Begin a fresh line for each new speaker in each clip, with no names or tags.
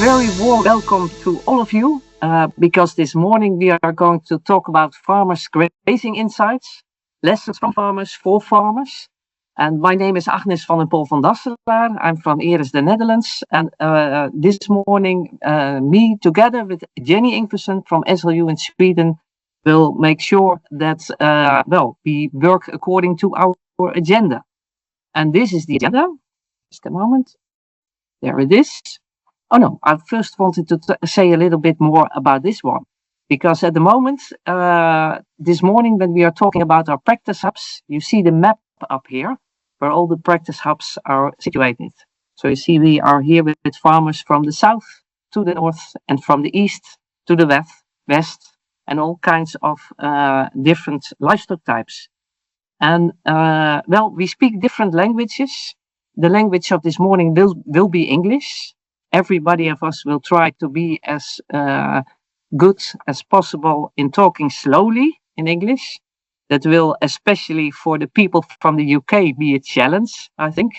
very warm welcome to all of you, because this morning we are going to talk about farmers' grazing insights, lessons from farmers for farmers. And my name is Agnes van Dasselaar. I'm from Eres, the Netherlands. And this morning, me together with Jenny Ingversen from SLU in Sweden will make sure that, we work according to our agenda. And this is the agenda. Just a moment. There it is. Oh no, I first wanted to say a little bit more about this one. Because at the moment, this morning when we are talking about our practice hubs, you see the map up here where all the practice hubs are situated. So you see we are here with farmers from the south to the north and from the east to the west and all kinds of different livestock types. And we speak different languages. The language of this morning will be English. Everybody of us will try to be as good as possible in talking slowly in English. That will, especially for the people from the UK, be a challenge, I think,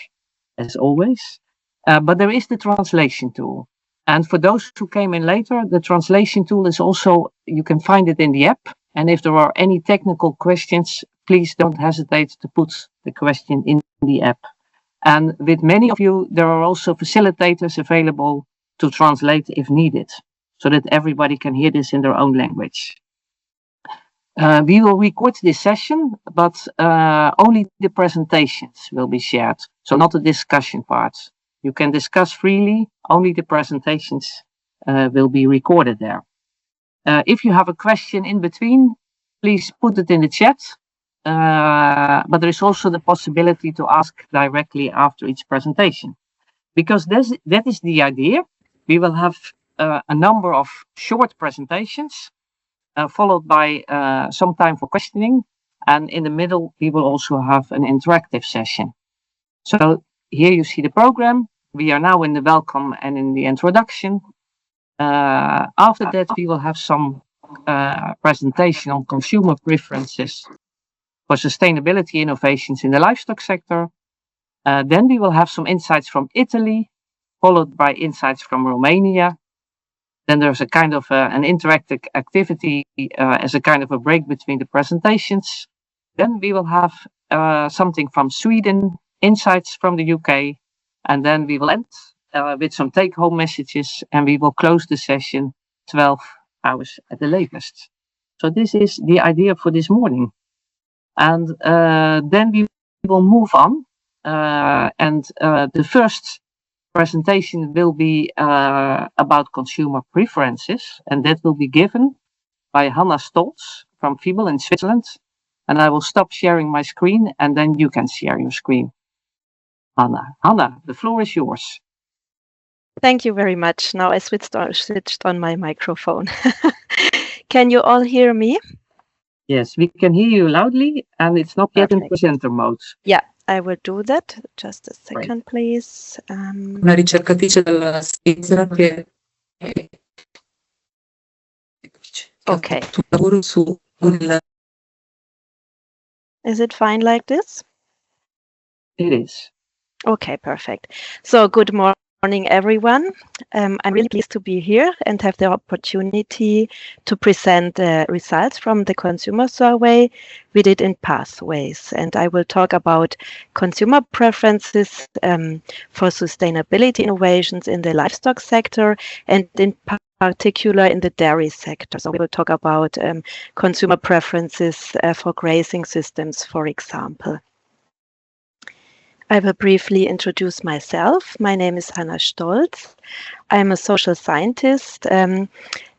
as always. But there is the translation tool. And for those who came in later, the translation tool is also, you can find it in the app. And if there are any technical questions, please don't hesitate to put the question in the app. And with many of you, there are also facilitators available to translate if needed, so that everybody can hear this in their own language. We will record this session, but only the presentations will be shared, so not the discussion parts. You can discuss freely, only the presentations will be recorded there. If you have a question in between, please put it in the chat. But there is also the possibility to ask directly after each presentation. Because that is the idea. We will have a number of short presentations, followed by some time for questioning. And in the middle, we will also have an interactive session. So here you see the program. We are now in the welcome and in the introduction. After that, we will have some presentation on consumer preferences for sustainability innovations in the livestock sector. Then we will have some insights from Italy, followed by insights from Romania. Then there's a kind of an interactive activity as a kind of a break between the presentations. Then we will have something from Sweden, insights from the UK, and then we will end with some take-home messages, and we will close the session 12 hours at the latest. So this is the idea for this morning. And then we will move on. And the first presentation will be about consumer preferences. And that will be given by Hanna Stolz from Fiebel in Switzerland. And I will stop sharing my screen and then you can share your screen. Hanna, the floor is yours.
Thank you very much. Now I switched on my microphone. Can you all hear me?
Yes, we can hear you loudly, and it's not yet in presenter mode.
Yeah, I will do that. Just a second, please.
Una ricercatrice dalla Svizzera che
Okay.
lavoro su.
Is it fine like this?
It is.
Okay, perfect. So good morning, everyone. I'm really pleased to be here and have the opportunity to present the results from the consumer survey we did in Pathways. And I will talk about consumer preferences for sustainability innovations in the livestock sector and in particular in the dairy sector. So we will talk about consumer preferences for grazing systems, for example. I will briefly introduce myself. My name is Hanna Stolz. I'm a social scientist and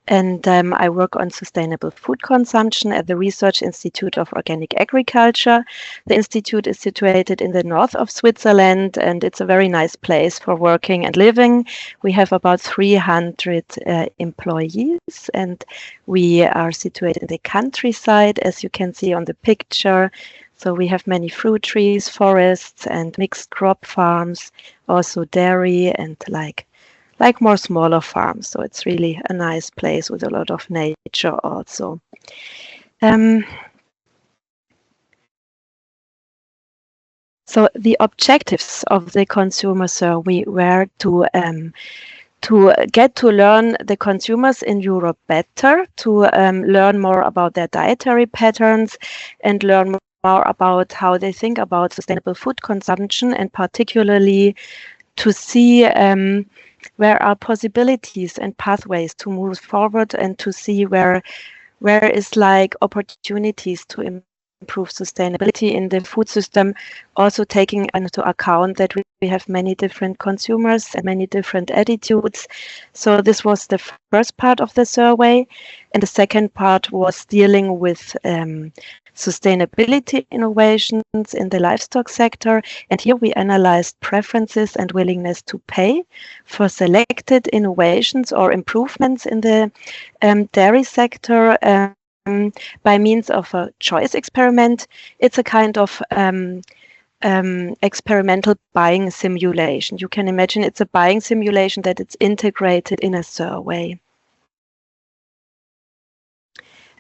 I work on sustainable food consumption at the Research Institute of Organic Agriculture. The institute is situated in the north of Switzerland and it's a very nice place for working and living. We have about 300 employees and we are situated in the countryside, as you can see on the picture. So we have many fruit trees, forests, and mixed crop farms, also dairy and like more smaller farms. So it's really a nice place with a lot of nature also. So the objectives of the consumer survey were to to get to learn the consumers in Europe better, to learn more about their dietary patterns and learn more about how they think about sustainable food consumption, and particularly to see where are possibilities and pathways to move forward, and to see where is like opportunities to improve sustainability in the food system, also taking into account that we have many different consumers and many different attitudes. So this was the first part of the survey. And the second part was dealing with sustainability innovations in the livestock sector. And here we analyzed preferences and willingness to pay for selected innovations or improvements in the dairy sector by means of a choice experiment. It's a kind of experimental buying simulation. You can imagine it's a buying simulation that it's integrated in a survey.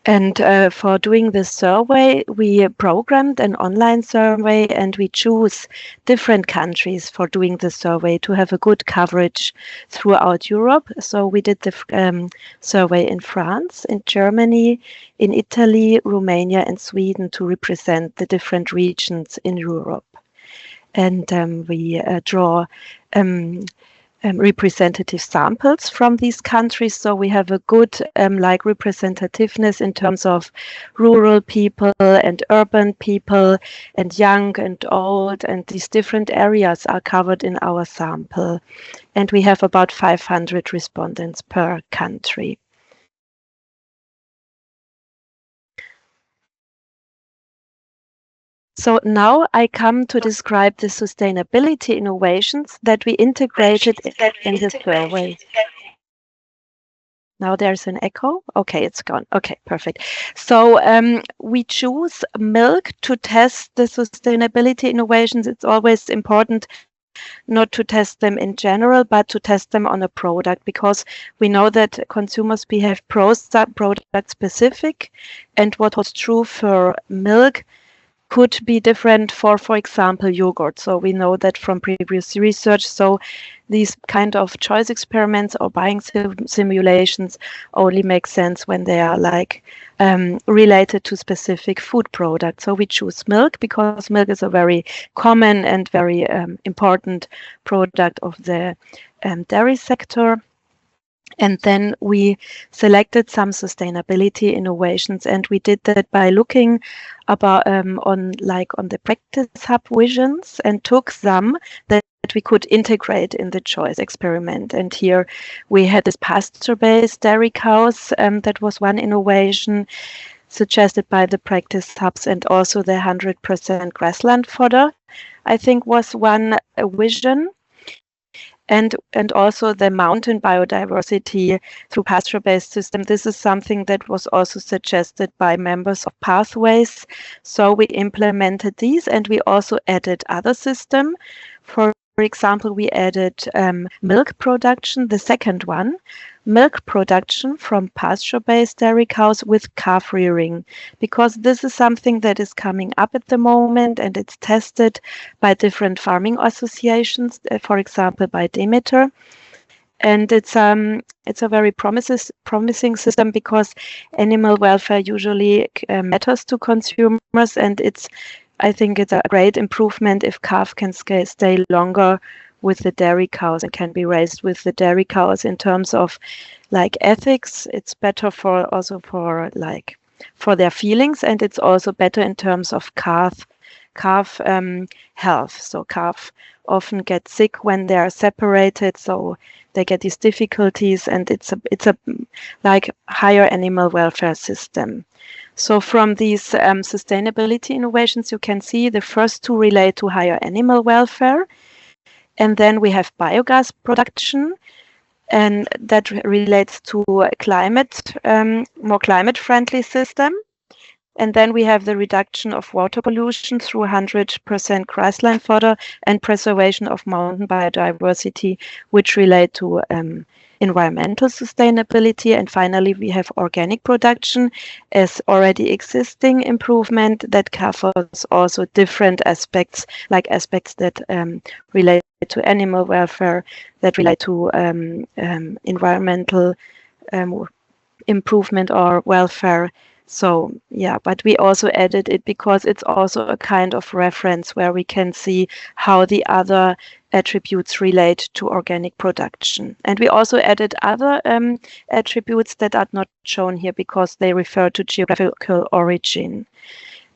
And for doing this survey, we programmed an online survey, and we choose different countries for doing the survey to have a good coverage throughout Europe. So we did the survey in France, in Germany, in Italy, Romania, and Sweden to represent the different regions in Europe. And we draw representative samples from these countries, so we have a good like representativeness in terms of rural people and urban people and young and old, and these different areas are covered in our sample, and we have about 500 respondents per country. So now I come to describe the sustainability innovations that we integrated in the survey. Now there's an echo. Okay, it's gone. Okay, perfect. So we choose milk to test the sustainability innovations. It's always important not to test them in general, but to test them on a product, because we know that consumers behave product specific, and what was true for milk could be different for example, yogurt. So we know that from previous research. So these kind of choice experiments or buying simulations only make sense when they are like related to specific food products. So we choose milk because milk is a very common and very important product of the dairy sector. And then we selected some sustainability innovations, and we did that by looking about on the practice hub visions, and took some that we could integrate in the choice experiment. And here we had this pasture-based dairy cows. That was one innovation suggested by the practice hubs, and also the 100% grassland fodder, I think, was one vision. And also the mountain biodiversity through pasture-based system. This is something that was also suggested by members of Pathways. So we implemented these, and we also added other system. For example, we added milk production, the second one, milk production from pasture-based dairy cows with calf rearing, because this is something that is coming up at the moment, and it's tested by different farming associations, for example, by Demeter. And it's a very promising system, because animal welfare usually matters to consumers, and I think it's a great improvement if calf can stay longer with the dairy cows and can be raised with the dairy cows. In terms of like ethics, it's better for their feelings, and it's also better in terms of calf health. So calf often get sick when they are separated, so they get these difficulties, and it's a like higher animal welfare system. So from these sustainability innovations, you can see the first two relate to higher animal welfare. And then we have biogas production, and that relates to more climate-friendly system. And then we have the reduction of water pollution through 100% grassland fodder and preservation of mountain biodiversity, which relate to environmental sustainability. And finally, we have organic production as already existing improvement that covers also different aspects, like aspects that relate to animal welfare, that relate to environmental improvement or welfare. So yeah, but we also added it because it's also a kind of reference where we can see how the other attributes relate to organic production. And we also added other attributes that are not shown here because they refer to geographical origin.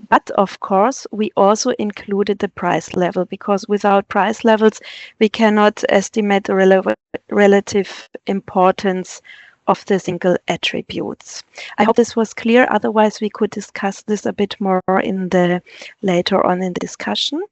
But of course, we also included the price level because without price levels, we cannot estimate the relative importance of the single attributes. I hope this was clear. Otherwise, we could discuss this a bit more in the later on in the discussion.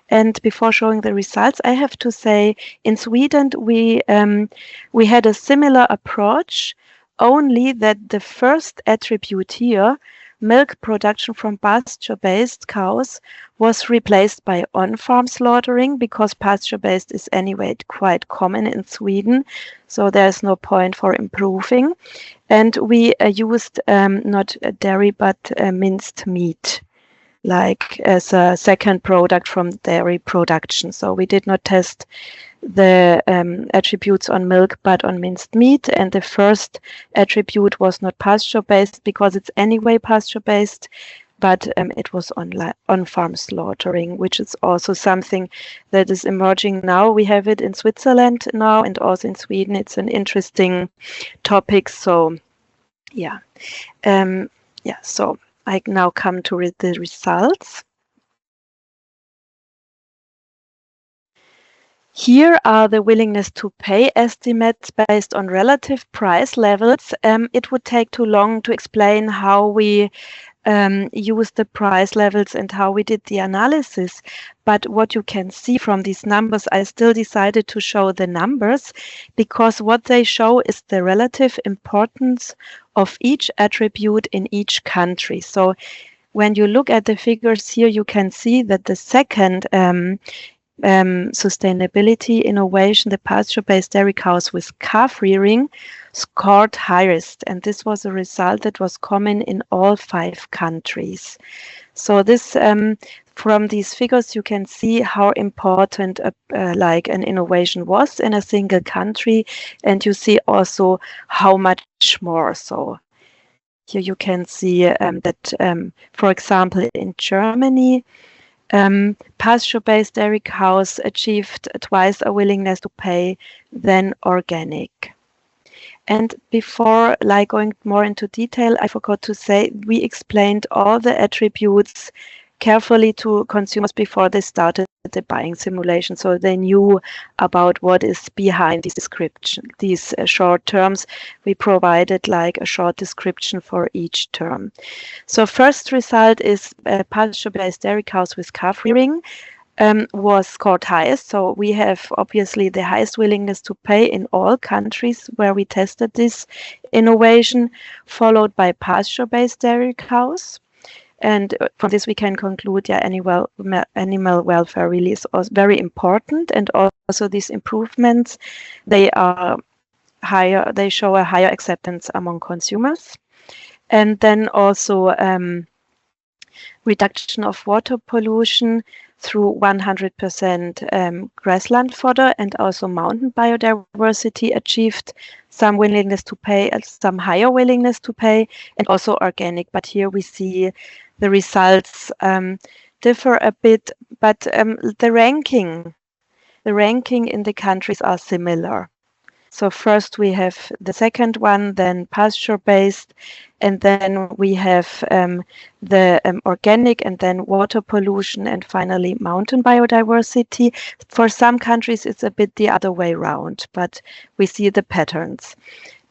And before showing the results, I have to say, in Sweden, we had a similar approach, only that the first attribute here, milk production from pasture-based cows, was replaced by on-farm slaughtering because pasture-based is anyway quite common in Sweden, so there's no point for improving. And we used not dairy but minced meat, like as a second product from dairy production. So we did not test the attributes on milk but on minced meat, and the first attribute was not pasture-based because it's anyway pasture-based, but it was on-farm slaughtering, which is also something that is emerging now. We have it in Switzerland now and also in Sweden. It's an interesting topic. So yeah, so I now come to the results. Here are the willingness to pay estimates based on relative price levels. It would take too long to explain how we use the price levels and how we did the analysis. But what you can see from these numbers, I still decided to show the numbers because what they show is the relative importance of each attribute in each country. So when you look at the figures here, you can see that the second sustainability innovation, the pasture-based dairy cows with calf rearing, scored highest, and this was a result that was common in all 5 countries. So this, from these figures, you can see how important like an innovation was in a single country, and you see also how much more. So here you can see that, for example, in Germany, pasture-based dairy cows achieved twice a willingness to pay than organic. And before going more into detail, I forgot to say we explained all the attributes carefully to consumers before they started the buying simulation, so they knew about what is behind these description, these short terms. We provided like a short description for each term. So first result is pasture-based dairy cows with calf rearing was scored highest. So we have obviously the highest willingness to pay in all countries where we tested this innovation, followed by pasture-based dairy cows. And from this we can conclude, animal welfare really is also very important, and also these improvements, they are higher, they show a higher acceptance among consumers. And then also reduction of water pollution through 100% grassland fodder, and also mountain biodiversity achieved some willingness to pay, some higher willingness to pay, and also organic. But here we see the results differ a bit, but the ranking in the countries are similar. So first we have the second one, then pasture-based, and then we have the organic, and then water pollution, and finally mountain biodiversity. For some countries it's a bit the other way around, but we see the patterns.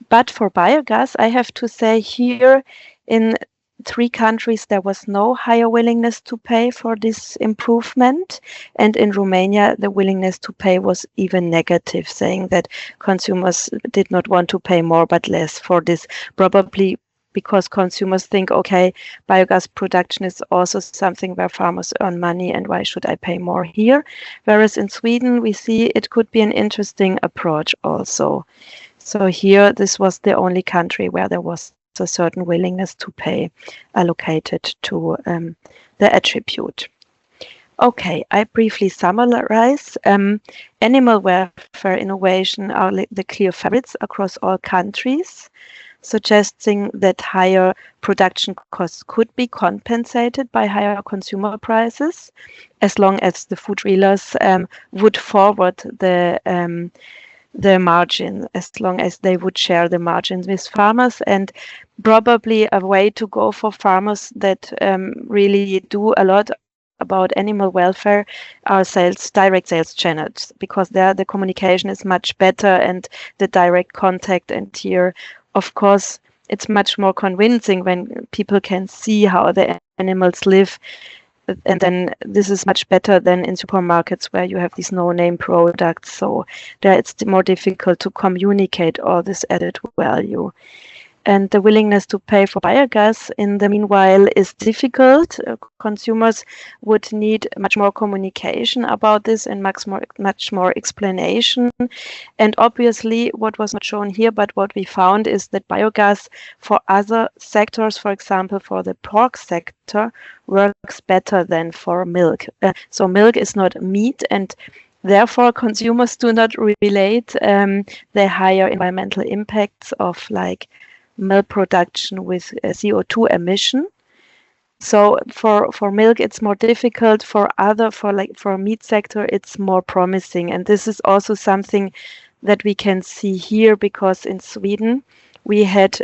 But for biogas, I have to say here in 3 countries there was no higher willingness to pay for this improvement, and in Romania the willingness to pay was even negative, saying that consumers did not want to pay more but less for this, probably because consumers think, okay, biogas production is also something where farmers earn money, and why should I pay more here? Whereas in Sweden, we see it could be an interesting approach also. So here, this was the only country where there was a certain willingness to pay allocated to the attribute. Okay, I briefly summarize. Animal welfare innovation are the clear favorites across all countries, suggesting that higher production costs could be compensated by higher consumer prices, as long as the food retailers would forward the margin, as long as they would share the margins with farmers. And probably a way to go for farmers that really do a lot about animal welfare are direct sales channels, because there the communication is much better and the direct contact. And here, of course, it's much more convincing when people can see how the animals live. And then this is much better than in supermarkets where you have these no-name products. So there it's more difficult to communicate all this added value. And the willingness to pay for biogas in the meanwhile is difficult. Consumers would need much more communication about this and much more explanation. And obviously, what was not shown here, but what we found is that biogas for other sectors, for example, for the pork sector, works better than for milk. So milk is not meat, and therefore consumers do not relate the higher environmental impacts of like milk production with CO2 emission. So for milk it's more difficult. For meat sector it's more promising, and this is also something that we can see here, because in Sweden we had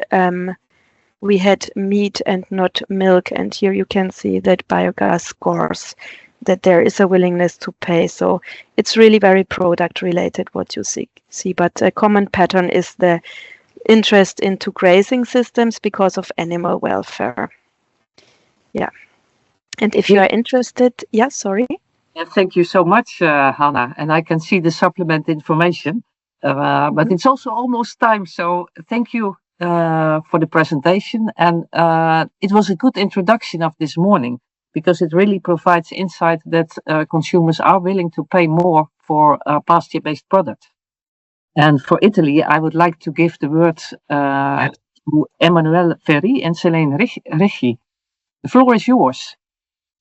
meat and not milk, and here you can see that biogas scores that there is a willingness to pay. So it's really very product related what you see, but a common pattern is the interest into grazing systems because of animal welfare. Yeah. And if you are interested, sorry.
Yeah, thank you so much, Hanna. And I can see the supplement information, but it's also almost time. So thank you for the presentation. And it was a good introduction of this morning, because it really provides insight that consumers are willing to pay more for pasture-based products. And for Italy, I would like to give the word to Emanuele Ferri and Selene Ricci. The floor is yours.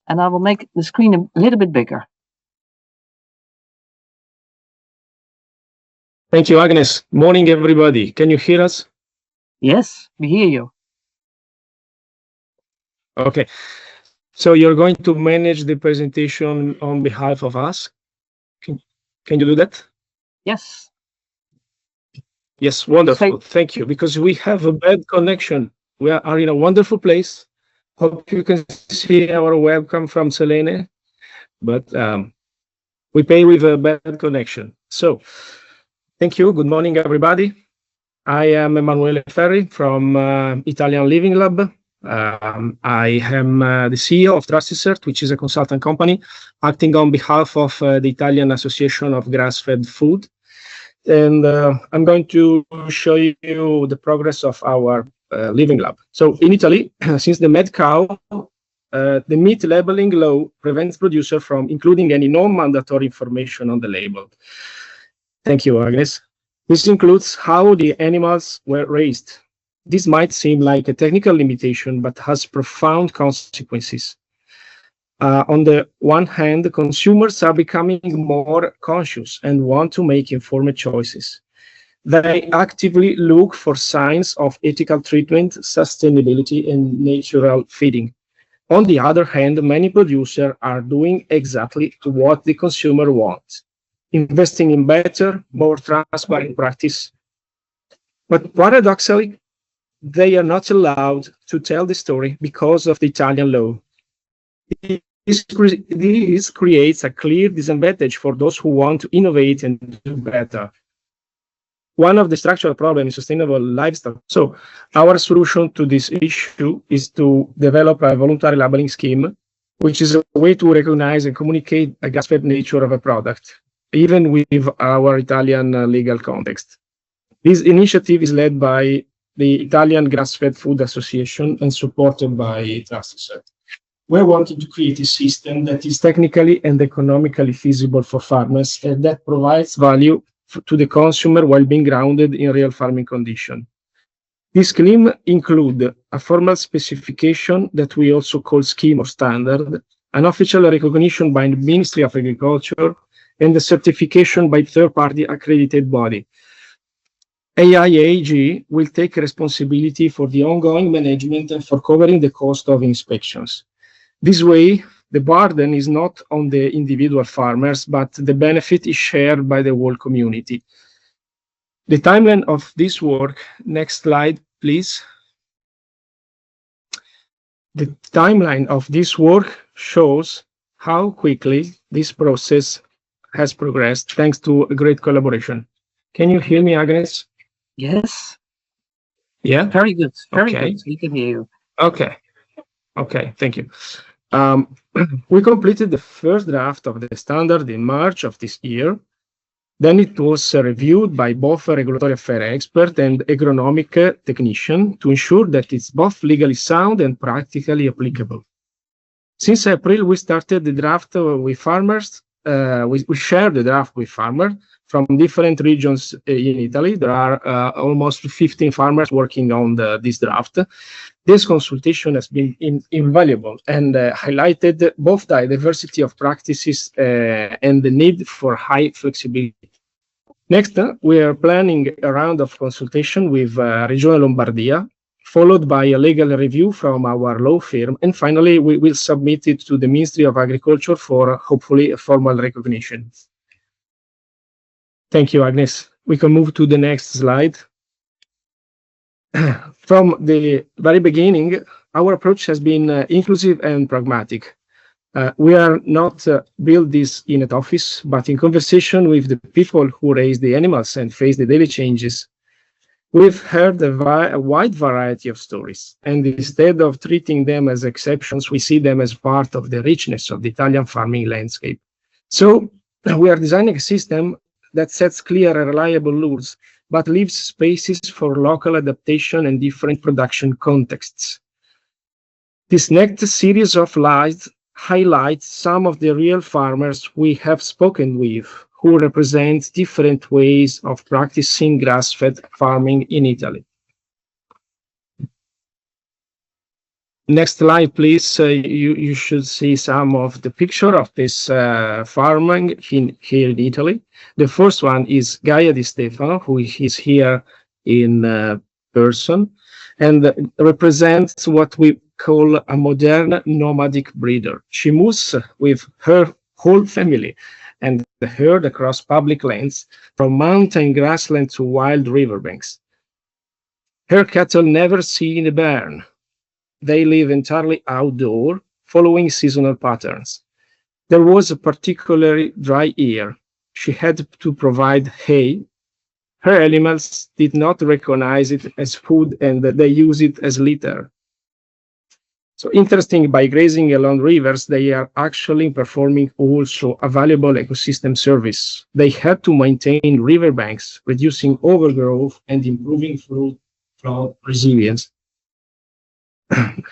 And I will make the screen a little bit bigger.
Thank you, Agnes. Morning, everybody. Can you hear us?
Yes, we hear you.
Okay. So you're going to manage the presentation on behalf of us. Can you do that?
Yes.
Yes, wonderful. Thank you. Because we have a bad connection. We are in a wonderful place. Hope you can see our webcam from Selene, but we pay with a bad connection. So thank you. Good morning, everybody. I am Emanuele Ferri from Italian Living Lab. I am the CEO of Trusted, which is a consultant company acting on behalf of the Italian Association of Grass-Fed Food. And I'm going to show you the progress of our living lab. So in Italy, since the mad cow, the meat labeling law prevents producers from including any non-mandatory information on the label. Thank you, Agnes. This includes how the animals were raised. This might seem like a technical limitation, but has profound consequences. On the one hand, the consumers are becoming more conscious and want to make informed choices. They actively look for signs of ethical treatment, sustainability, and natural feeding. On the other hand, many producers are doing exactly what the consumer wants, investing in better, more transparent practice. But paradoxically, they are not allowed to tell the story because of the Italian law. This creates a clear disadvantage for those who want to innovate and do better. One of the structural problems is sustainable livestock. So our solution to this issue is to develop a voluntary labeling scheme, which is a way to recognize and communicate the grass-fed nature of a product, even with our Italian legal context. This initiative is led by the Italian Grass-Fed Food Association and supported by Trusted. We wanted to create a system that is technically and economically feasible for farmers and that provides value to the consumer while being grounded in real farming conditions. This scheme includes a formal specification that we also call scheme or standard, an official recognition by the Ministry of Agriculture, and a certification by third-party accredited body. AIAG will take responsibility for the ongoing management and for covering the cost of inspections. This way, the burden is not on the individual farmers, but the benefit is shared by the whole community. The timeline of this work, next slide, please. The timeline of this work shows how quickly this process has progressed thanks to a great collaboration. Can you hear me, Agnes?
Yes.
Yeah?
Very good. Very
Okay.
good. We can hear you.
Okay. Okay, thank you. We completed the first draft of the standard in March of this year. Then it was reviewed by both a regulatory affairs expert and agronomic technician to ensure that it's both legally sound and practically applicable. Since April, we started the draft with farmers. We shared the draft with farmers from different regions in Italy. There are almost 15 farmers working on this draft. This consultation has been invaluable and highlighted both the diversity of practices and the need for high flexibility. Next, we are planning a round of consultation with Regione Lombardia, followed by a legal review from our law firm, and finally, we will submit it to the Ministry of Agriculture for hopefully a formal recognition. Thank you, Agnes. We can move to the next slide. From the very beginning, our approach has been inclusive and pragmatic. We are not built this in an office, but in conversation with the people who raise the animals and face the daily changes. We've heard a wide variety of stories, and instead of treating them as exceptions, we see them as part of the richness of the Italian farming landscape. So we are designing a system that sets clear and reliable rules, but leaves spaces for local adaptation and different production contexts. This next series of slides highlights some of the real farmers we have spoken with, who represent different ways of practicing grass-fed farming in Italy. Next slide, please. You should see some of the picture of this farming here in Italy. The first one is Gaia Di Stefano, who is here in person, and represents what we call a modern nomadic breeder. She moves with her whole family and the herd across public lands, from mountain grassland to wild riverbanks. Her cattle never see in a barn. They live entirely outdoor, following seasonal patterns. There was a particularly dry year. She had to provide hay. Her animals did not recognize it as food and they use it as litter. So interesting, by grazing along rivers, they are actually performing also a valuable ecosystem service. They had to maintain riverbanks, reducing overgrowth and improving flood resilience.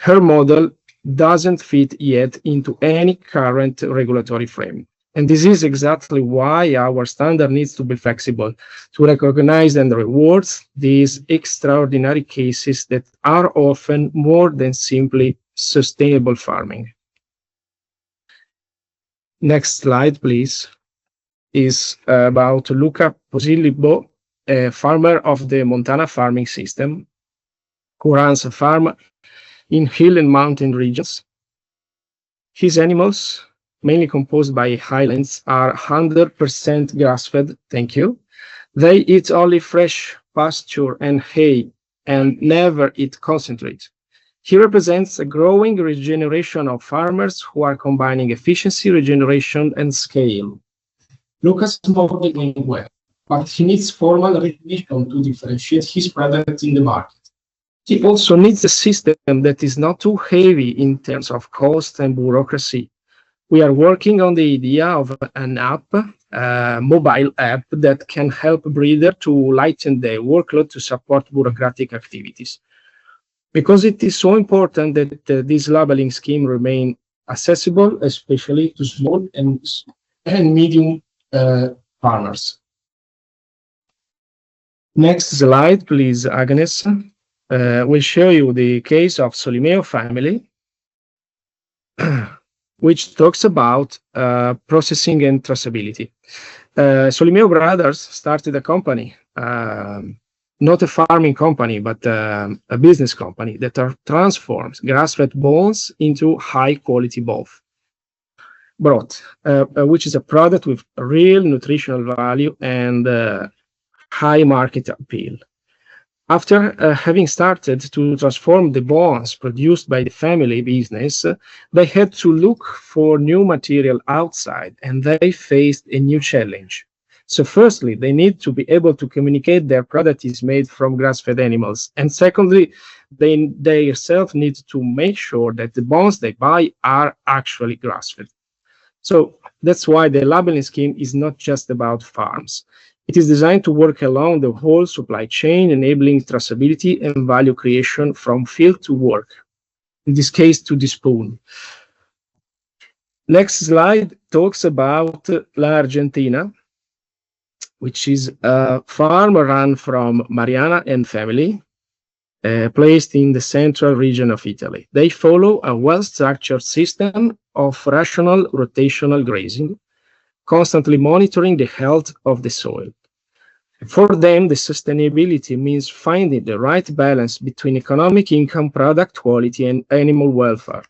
Her model doesn't fit yet into any current regulatory frame. And this is exactly why our standard needs to be flexible to recognize and reward these extraordinary cases that are often more than simply sustainable farming. Next slide, please, is about Luca Posillibo, a farmer of the Montana farming system, who runs a farm in hill and mountain regions. His animals, mainly composed by highlands, are 100% grass-fed, thank you. They eat only fresh pasture and hay and never eat concentrate. He represents a growing regeneration of farmers who are combining efficiency, regeneration, and scale. Lucas is doing well, but he needs formal recognition to differentiate his product in the market. He also needs a system that is not too heavy in terms of cost and bureaucracy, We are working on the idea of an app, mobile app that can help breeder to lighten their workload to support bureaucratic activities. Because it is so important that this labeling scheme remain accessible, especially to small and medium farmers. Next slide, please, Agnes. We'll show you the case of Solimeo family, which talks about processing and traceability. Solimeo brothers started a company, not a farming company, but a business company that transforms grass-fed bones into high-quality broth, which is a product with real nutritional value and high market appeal. After having started to transform the bones produced by the family business, they had to look for new material outside, and they faced a new challenge. So firstly, they need to be able to communicate their product is made from grass-fed animals. And secondly, they themselves need to make sure that the bones they buy are actually grass-fed. So that's why the labeling scheme is not just about farms. It is designed to work along the whole supply chain, enabling traceability and value creation from field to work, in this case, to the spoon. Next slide talks about La Argentina, which is a farm run from Mariana and family, placed in the central region of Italy. They follow a well-structured system of rational rotational grazing, constantly monitoring the health of the soil. For them, the sustainability means finding the right balance between economic income, product quality, and animal welfare.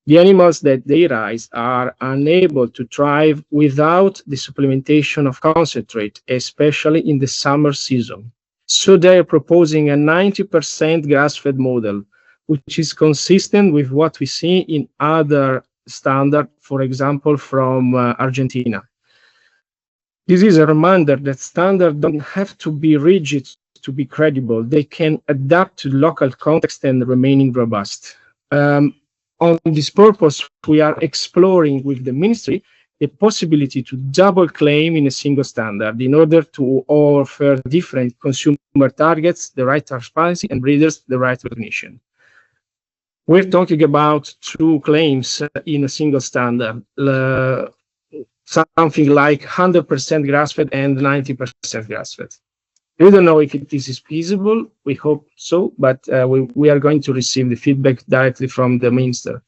The animals that they raise are unable to thrive without the supplementation of concentrate, especially in the summer season. So they are proposing a 90% grass-fed model, which is consistent with what we see in other standards, for example, from Argentina. This is a reminder that standards don't have to be rigid to be credible. They can adapt to local context and remaining robust. On this purpose, we are exploring with the ministry the possibility to double claim in a single standard in order to offer different consumer targets, the right transparency, and breeders the right recognition. We're talking about two claims in a single standard. Something like 100% grass-fed and 90% grass-fed. We don't know if this is feasible. We hope so, but we are going to receive the feedback directly from the minister.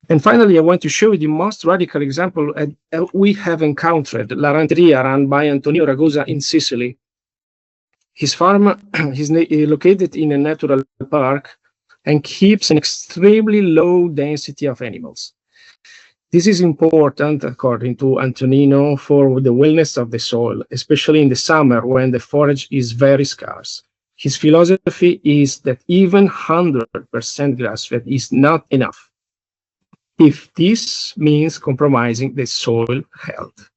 And finally, I want to show you the most radical example we have encountered, La Ranteria, run by Antonio Ragosa in Sicily. His farm is located in a natural park and keeps an extremely low density of animals. This is important, according to Antonino, for the wellness of the soil, especially in the summer when the forage is very scarce. His philosophy is that even 100% grass-fed is not enough, if this means compromising the soil health.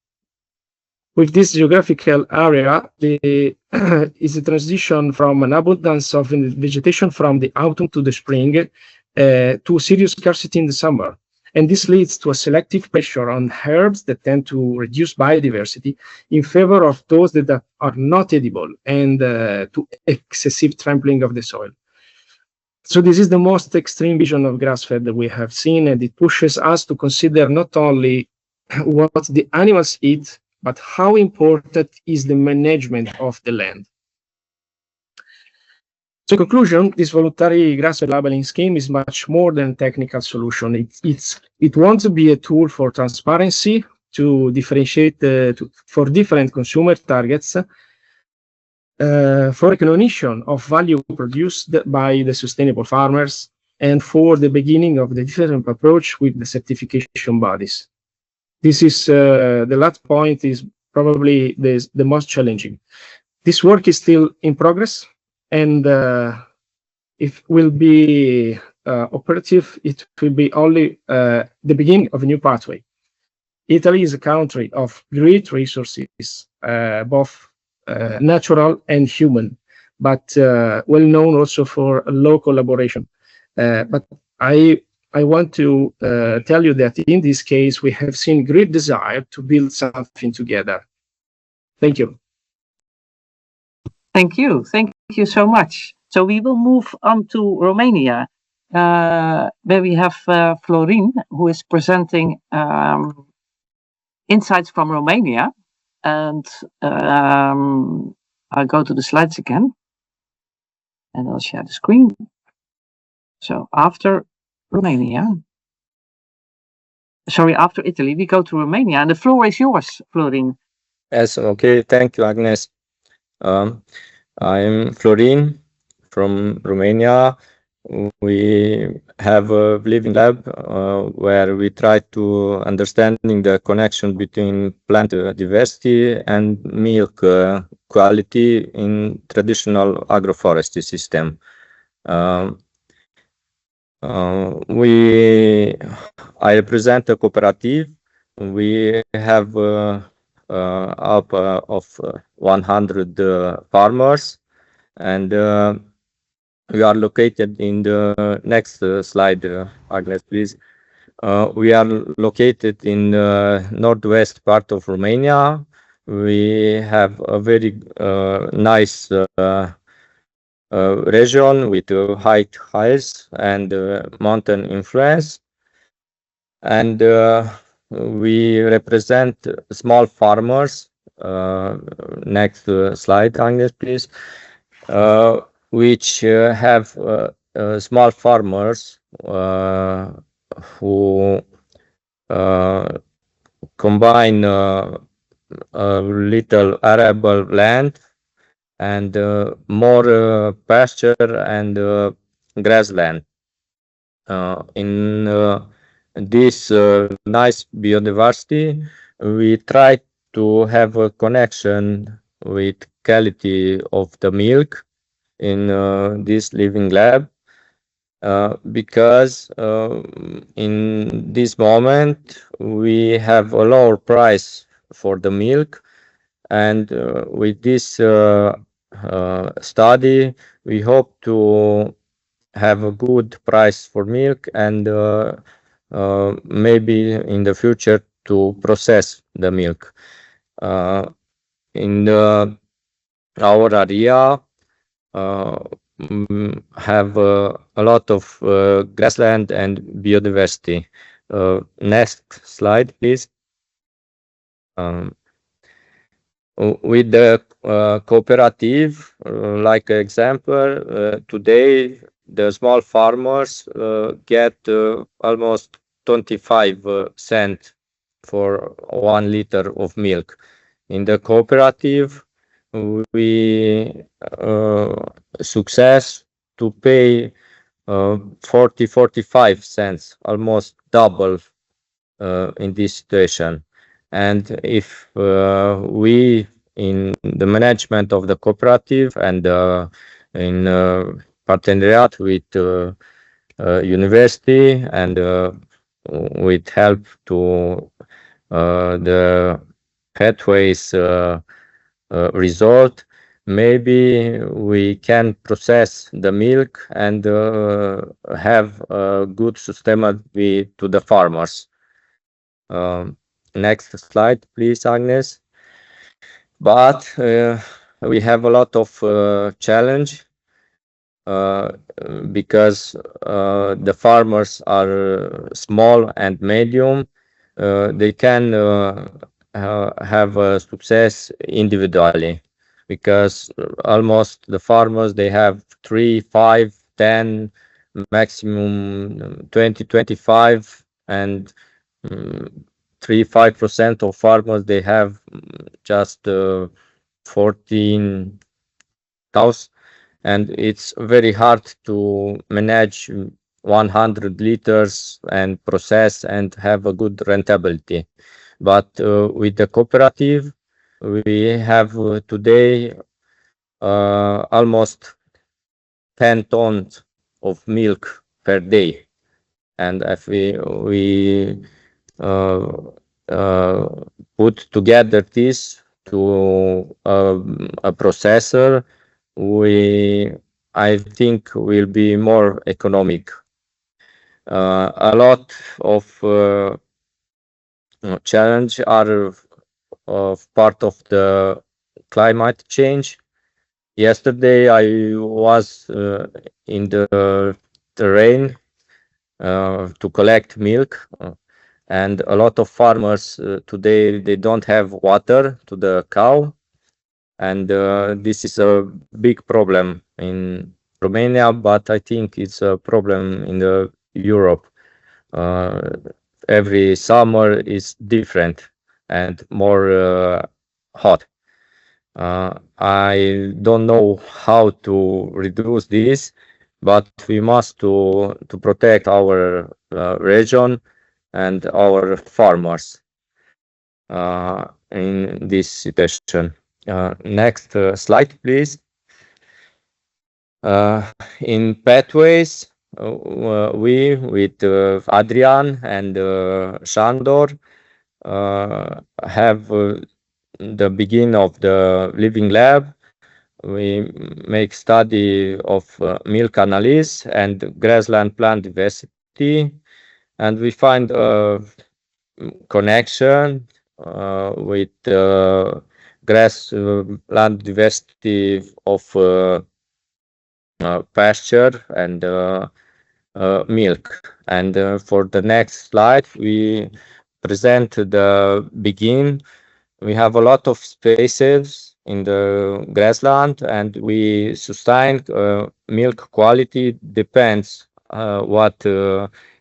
With this geographical area, is a transition from an abundance of vegetation from the autumn to the spring to serious scarcity in the summer. And this leads to a selective pressure on herbs that tend to reduce biodiversity in favor of those that are not edible and to excessive trampling of the soil. So this is the most extreme vision of grass-fed that we have seen, and it pushes us to consider not only what the animals eat, but how important is the management of the land. So in conclusion, this voluntary grass-fed labeling scheme is much more than a technical solution. It wants to be a tool for transparency, to differentiate for different consumer targets, for recognition of value produced by the sustainable farmers, and for the beginning of the different approach with the certification bodies. This is the last point is probably the most challenging. This work is still in progress, and it will be operative. It will be only the beginning of a new pathway. Italy is a country of great resources, both natural and human, but well known also for low collaboration. But I I want to tell you that in this case, we have seen great desire to build something together. Thank you.
Thank you. Thank you so much. So we will move on to Romania, where we have Florin, who is presenting insights from Romania. And I'll go to the slides again, and I'll share the screen. So after Italy, we go to Romania, and the floor is yours, Florin.
Yes, okay, thank you, Agnes. I'm Florin from Romania. We have a living lab where we try to understanding the connection between plant diversity and milk quality in traditional agroforestry system. I represent a cooperative. We have up of 100 farmers, and we are located in the next slide, Agnes, please. We are located in the northwest part of Romania. We have a very nice region with high hills and mountain influence, and we represent small farmers. Next slide, Agnes, please. Which have small farmers who combine a little arable land and more pasture and grassland. In this nice biodiversity, we try to have a connection with quality of the milk in this living lab, because in this moment we have a lower price for the milk, and with this study we hope to have a good price for milk, and maybe in the future to process the milk. In our area have a lot of grassland and biodiversity. Next slide, please. With the cooperative, like example, today the small farmers get almost 25 cents for 1 liter of milk. In the cooperative, we success to pay 40-45 cents, almost double in this situation. And if we in the management of the cooperative and in partnership with university and with help to the pathways result, maybe we can process the milk and have a good sustainability to the farmers. Next slide, please, Agnes. But we have a lot of challenge because the farmers are small and medium. They can have a success individually, because almost the farmers, they have 3, 5, 10, maximum 20, 25, and 3-5% of farmers, they have just 14 cows, and it's very hard to manage 100 liters and process and have a good rentability. But with the cooperative, we have today almost 10 tons of milk per day, and if we put together this to a processor, I think will be more economic. A lot of challenge are of part of the climate change. Yesterday I was in the rain to collect milk, and a lot of farmers today they don't have water to the cow, and this is a big problem in Romania, but I think it's a problem in the Europe. Uh, every summer is different and more hot. I don't know how to reduce this, but we must to protect our region and our farmers in this situation. Next slide, please. In pathways, we with Adrian and Shandor have the beginning of the living lab. We make study of milk analysis and grassland plant diversity, and we find a connection with grassland diversity of pasture and milk. And for the next slide, we present the begin. We have a lot of spaces in the grassland, and we sustain milk quality depends what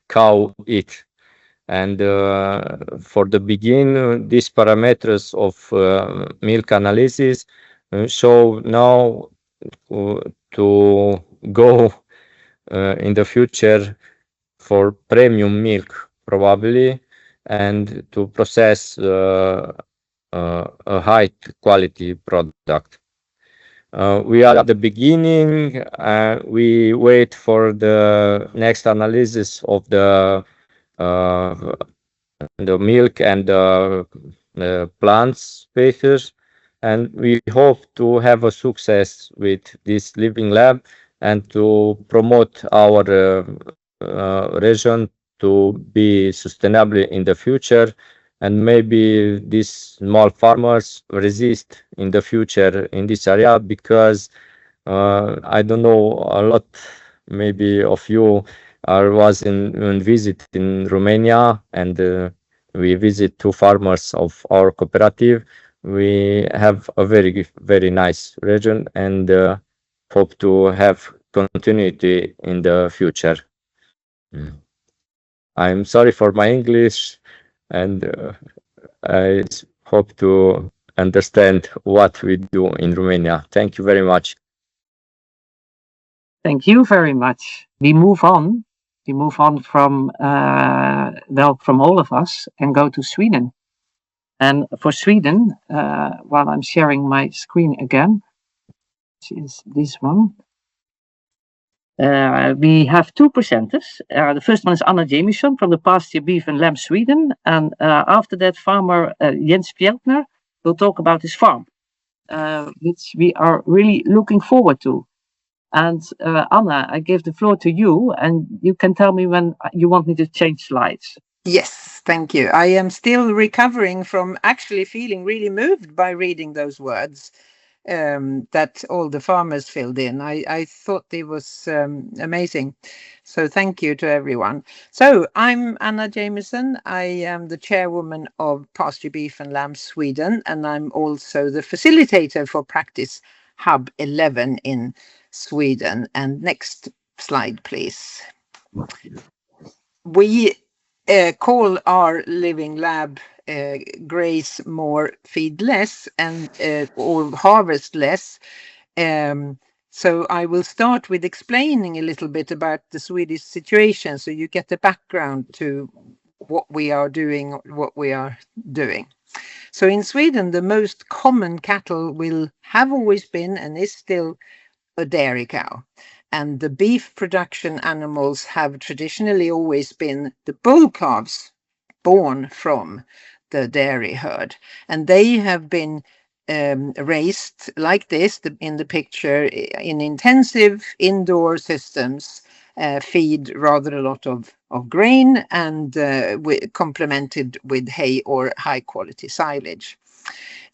cow eat. And for the begin, these parameters of milk analysis show now to go in the future for premium milk probably, and to process a high quality product. We are at the beginning. We wait for the next analysis of the milk and the plants species, and we hope to have a success with this living lab and to promote our region to be sustainable in the future, and maybe these small farmers resist in the future in this area, because I don't know, a lot maybe of you was in visit in Romania, and we visit two farmers of our cooperative. We have a very nice region, and hope to have continuity in the future. I'm sorry for my English, and I hope to understand what we do in Romania. Thank you very much.
Thank you very much. We move on. We move on from from all of us and go to Sweden. And for Sweden, while I'm sharing my screen again, which is this one, we have two presenters. The first one is Anna Jamieson from the pasture beef and lamb Sweden, and after that, farmer Jens Pjeltner will talk about his farm, which we are really looking forward to. And Anna, I give the floor to you, and you can tell me when you want me to change slides.
Yes, thank you. I am still recovering from actually feeling really moved by reading those words that all the farmers filled in. I thought it was amazing. So thank you to everyone. So I'm Anna Jamieson. I am the chairwoman of Pasture Beef and Lamb Sweden, and I'm also the facilitator for Practice Hub 11 in Sweden. And next slide, please. We call our living lab graze more, feed less, and or harvest less. So I will start with explaining a little bit about the Swedish situation, so you get the background to what we are doing. So in Sweden, the most common cattle will have always been and is still a dairy cow. And the beef production animals have traditionally always been the bull calves born from the dairy herd. And they have been raised like this in the picture in intensive indoor systems, feed rather a lot of of grain and complemented with hay or high quality silage.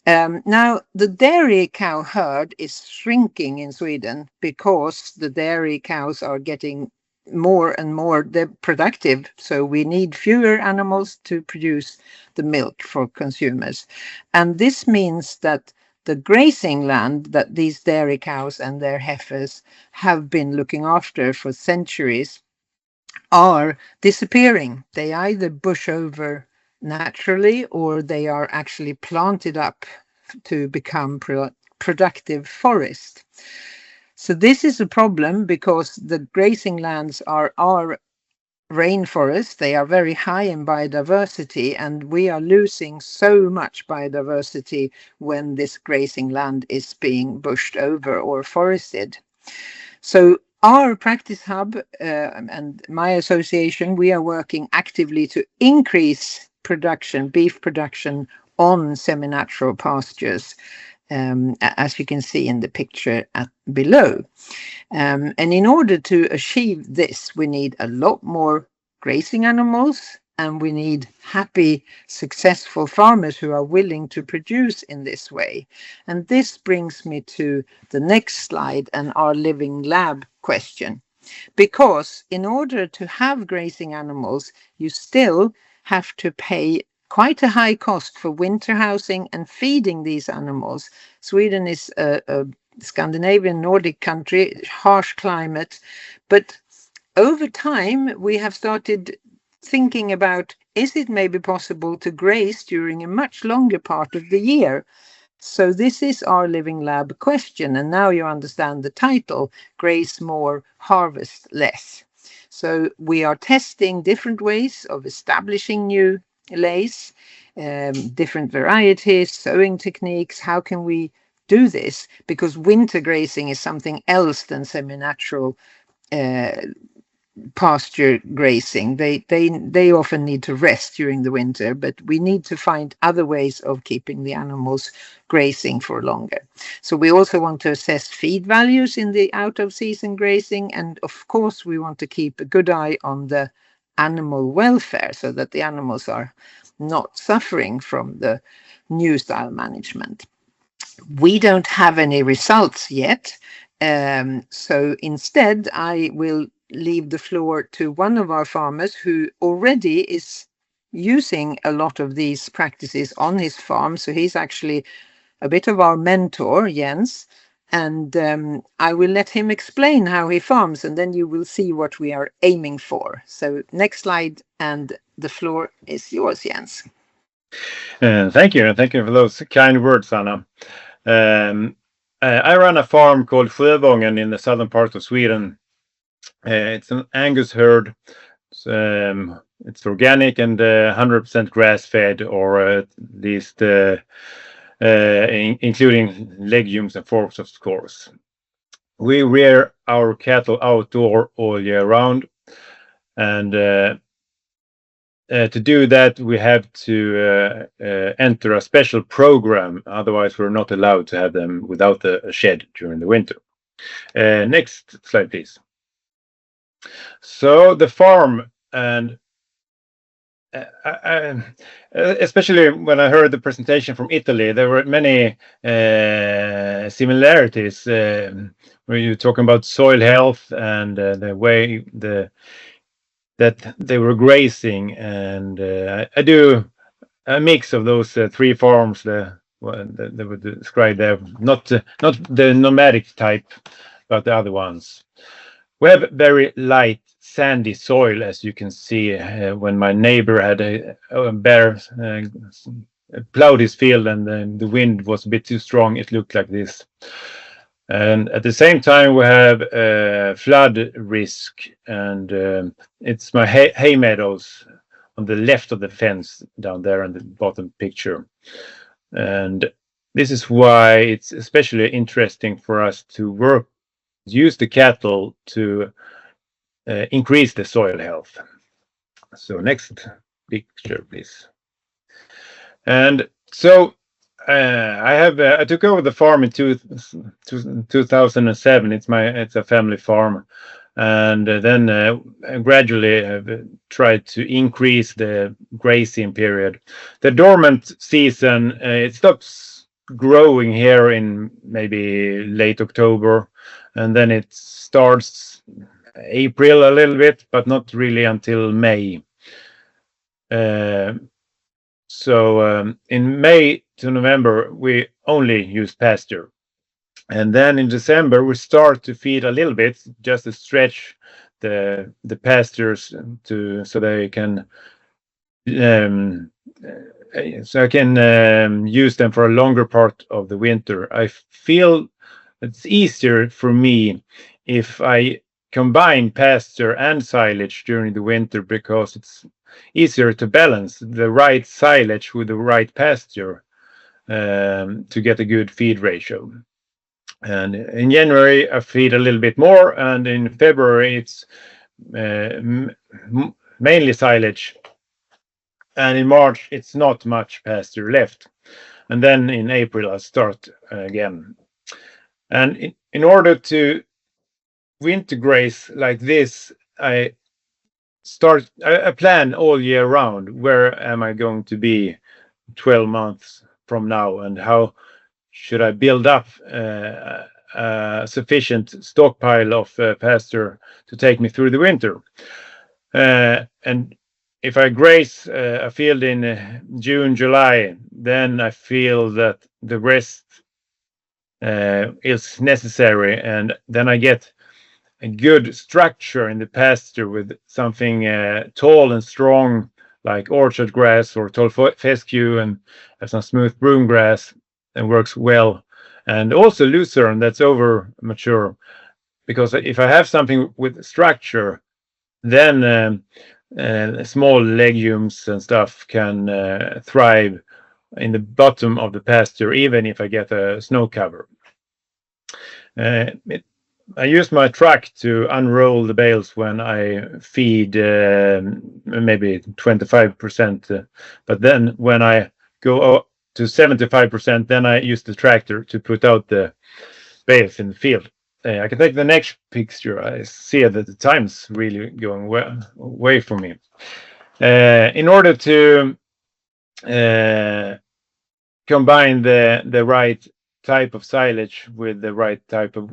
Now, the dairy cow herd is shrinking in Sweden because the dairy cows are getting more and more productive. So we need fewer animals to produce the milk for consumers. And this means that the grazing land that these dairy cows and their heifers have been looking after for centuries are disappearing. They either bush over naturally or they are actually planted up to become productive forest. So this is a problem because the grazing lands are rainforests. They are very high in biodiversity, and we are losing so much biodiversity when this grazing land is being bushed over or forested. So our practice hub and my association, we are working actively to increase production, beef production on semi-natural pastures, as you can see in the picture below. And in order to achieve this, we need a lot more grazing animals, and we need happy, successful farmers who are willing to produce in this way. And this brings me to the next slide and our living lab question. Because in order to have grazing animals, you still have to pay quite a high cost for winter housing and feeding these animals. Sweden is a Scandinavian Nordic country, harsh climate, but over time we have started thinking about, is it maybe possible to graze during a much longer part of the year? So this is our living lab question, and now you understand the title, Graze More, Harvest Less. So we are testing different ways of establishing new lays, different varieties, sowing techniques. How can we do this? Because winter grazing is something else than semi-natural pasture grazing. They often need to rest during the winter, but we need to find other ways of keeping the animals grazing for longer. So we also want to assess feed values in the out of season grazing, and of course we want to keep a good eye on the animal welfare so that the animals are not suffering from the new style management. We don't have any results yet, so instead I will leave the floor to one of our farmers who already is using a lot of these practices on his farm. So he's actually a bit of our mentor, Jens, and I will let him explain how he farms, and then you will see what we are aiming for. So next slide, and the floor is yours, Jens.
Thank you. Thank you for those kind words, Hanna. I run a farm called Sjövången in the southern part of Sweden. It's an Angus herd. It's organic and 100% grass-fed, or at least including legumes and forks, of course. We rear our cattle outdoor all year round, and to do that we have to enter a special program. Otherwise we're not allowed to have them without a shed during the winter. Next slide, please. So the farm, and especially when I heard the presentation from Italy, there were many similarities where you're talking about soil health and the way that they were grazing, and I do a mix of those three farms that were described there, not the nomadic type, but the other ones. We have very light sandy soil, as you can see. When my neighbor had a bear plowed his field and the wind was a bit too strong, it looked like this. And at the same time we have flood risk, and it's my hay meadows on the left of the fence down there in the bottom picture. And this is why it's especially interesting for us to use the cattle to increase the soil health. So next picture, please. And so I took over the farm in 2007. It's a family farm, and then gradually tried to increase the grazing period. The dormant season, it stops growing here in maybe late October, and then it starts April a little bit, but not really until May. So in May to November, we only use pasture. And then in December, we start to feed a little bit, just to stretch the pastures so they can use them for a longer part of the winter. I feel it's easier for me if I combine pasture and silage during the winter, because it's easier to balance the right silage with the right pasture to get a good feed ratio. And in January I feed a little bit more, and in February it's mainly silage, and in March it's not much pasture left, and then in April I start again. And in order to winter graze like this, I plan all year round. Where am I going to be 12 months from now, and how should I build up a sufficient stockpile of pasture to take me through the winter? And if I graze a field in June, July, then I feel that the rest is necessary, and then I get a good structure in the pasture with something tall and strong, like orchard grass or tall fescue, and some smooth broom grass, and works well. And also lucerne that's over mature, because if I have something with structure, then small legumes and stuff can thrive in the bottom of the pasture, even if I get a snow cover. I use my truck to unroll the bales when I feed maybe 25%, but then when I go to 75%, then I use the tractor to put out the bales in the field. I can take the next picture. I see that the time's really going away from me. In order to combine the right type of silage with the right type of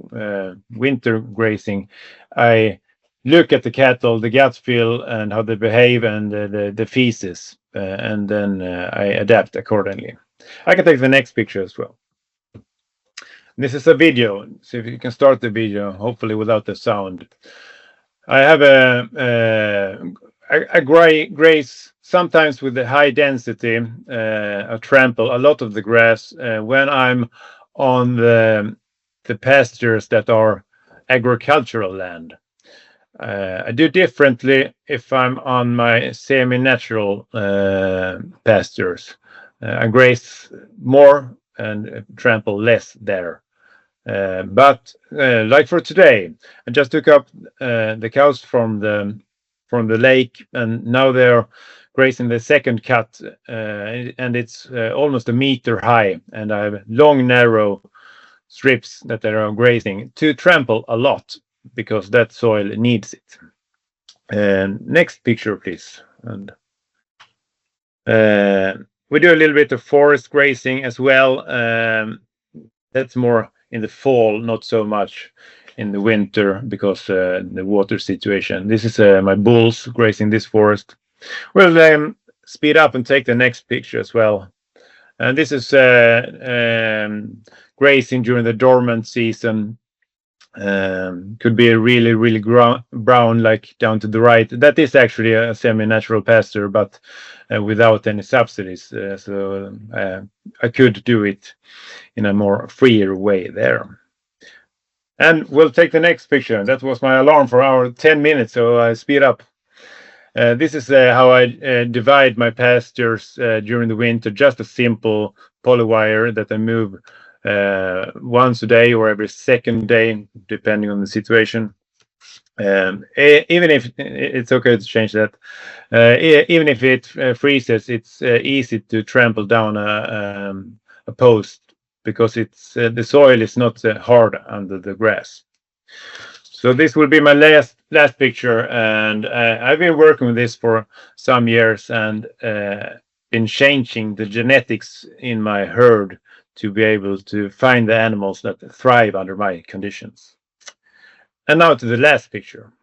winter grazing, I look at the cattle, the gut feel, and how they behave, and the feces, and then I adapt accordingly. I can take the next picture as well. This is a video, so if you can start the video, hopefully without the sound. I have I graze sometimes with the high density, I trample a lot of the grass when I'm on the pastures that are agricultural land. I do differently if I'm on my semi-natural pastures. I graze more and trample less there. But like for today, I just took up the cows from the lake, and now they're grazing the second cut, and it's almost a meter high, and I have long, narrow strips that they are grazing to trample a lot, because that soil needs it. Next picture, please. And we do a little bit of forest grazing as well. That's more in the fall, not so much in the winter, because the water situation. This is my bulls grazing this forest. We'll speed up and take the next picture as well. And this is grazing during the dormant season. Could be really, really brown, like down to the right. That is actually a semi-natural pasture, but without any subsidies. So I could do it in a more freer way there. And we'll take the next picture. That was my alarm for our 10 minutes, so I speed up. This is how I divide my pastures during the winter. Just a simple polywire that I move once a day or every second day, depending on the situation. Even if it's okay to change that, even if it freezes, it's easy to trample down a post, because it's the soil is not hard under the grass. So this will be my last picture, and I've been working with this for some years and been changing the genetics in my herd to be able to find the animals that thrive under my conditions. And now to the last picture.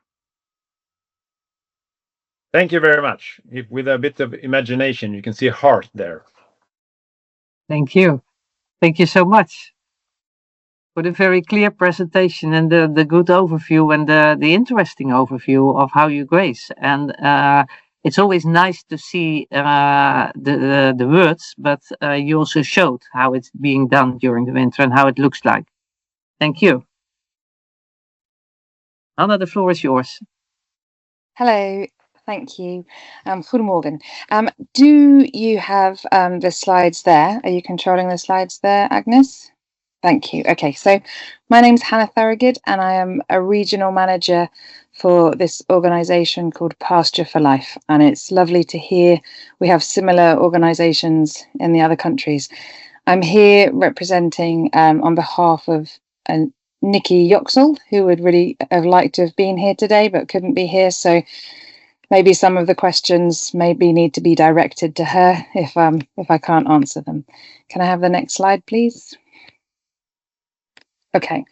Thank you very much. With a bit of imagination, you can see a heart there.
Thank you. Thank you so much for the very clear presentation and the good overview and the interesting overview of how you graze. And it's always nice to see the words, but you also showed how it's being done during the winter and how it looks like. Thank you. Hanna, the floor is yours.
Hello, thank you. Goedemorgen. Do you have the slides there? Are you controlling the slides there, Agnes? Thank you. Okay, so my name's Hanna Stolz, and I am a regional manager for this organisation called Pasture for Life. And it's lovely to hear we have similar organisations in the other countries. I'm here representing on behalf of Nikki Yoxel, who would really have liked to have been here today but couldn't be here. So maybe some of the questions maybe need to be directed to her if I can't answer them. Can I have the next slide, please? Okay,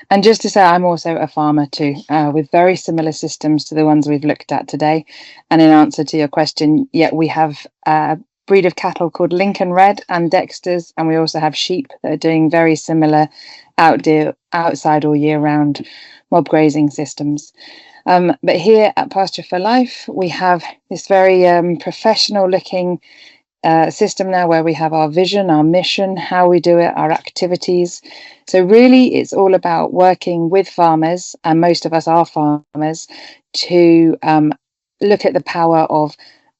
and just to say, I'm also a farmer too, with very similar systems to the ones we've looked at today. And in answer to your question, we have a breed of cattle called Lincoln Red and Dexters, and we also have sheep that are doing very similar outside all year round mob grazing systems. But here at Pasture for Life, we have this very professional looking system now where we have our vision, our mission, how we do it, our activities. So really it's all about working with farmers, and most of us are farmers, to look at the power of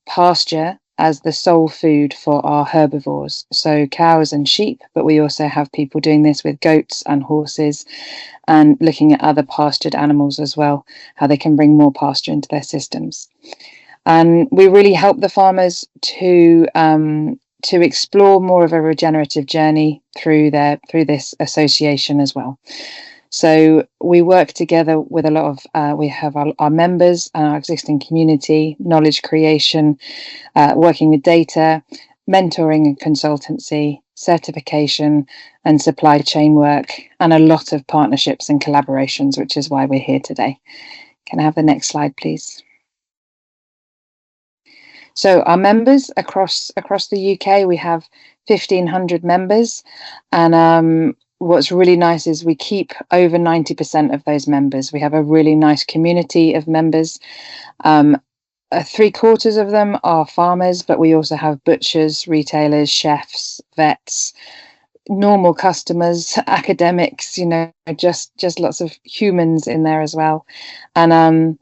pasture as the sole food for our herbivores, so cows and sheep, but we also have people doing this with goats and horses and looking at other pastured animals as well, how they can bring more pasture into their systems. And we really help the farmers to explore more of a regenerative journey through this association as well. So we work together with a lot of, we have our members and our existing community, knowledge creation, working with data, mentoring and consultancy, certification and supply chain work, and a lot of partnerships and collaborations, which is why we're here today. Can I have the next slide, please? So our members across the UK, we have 1,500 members, and what's really nice is we keep over 90% of those members. We have a really nice community of members. 3/4 of them are farmers, but we also have butchers, retailers, chefs, vets, normal customers, academics, just lots of humans in there as well. And